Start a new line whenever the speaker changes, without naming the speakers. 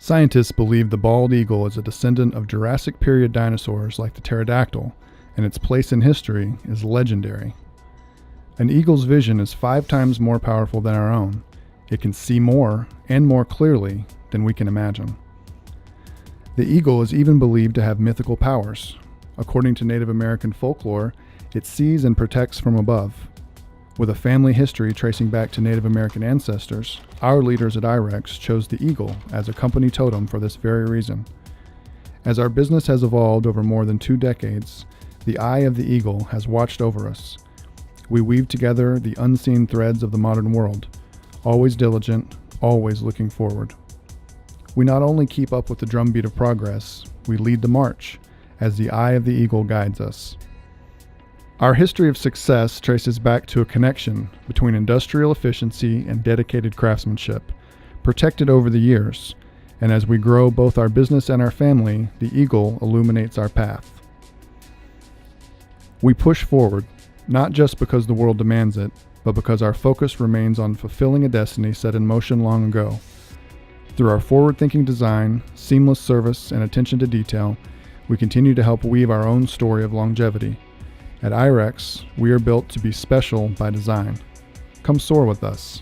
Scientists believe the bald eagle is a descendant of Jurassic period dinosaurs like the pterodactyl, and its place in history is legendary. An eagle's vision is 5 times more powerful than our own. It can see more and more clearly than we can imagine. The eagle is even believed to have mythical powers. According to Native American folklore, it sees and protects from above. With a family history tracing back to Native American ancestors, our leaders at iRex chose the eagle as a company totem for this very reason. As our business has evolved over more than 2 decades, the eye of the eagle has watched over us. We weave together the unseen threads of the modern world, always diligent, always looking forward. We not only keep up with the drumbeat of progress, we lead the march as the eye of the eagle guides us. Our history of success traces back to a connection between industrial efficiency and dedicated craftsmanship, protected over the years, and as we grow both our business and our family, the eagle illuminates our path. We push forward, not just because the world demands it, but because our focus remains on fulfilling a destiny set in motion long ago. Through our forward-thinking design, seamless service, and attention to detail, we continue to help weave our own story of longevity. At iRex, we are built to be special by design. Come soar with us.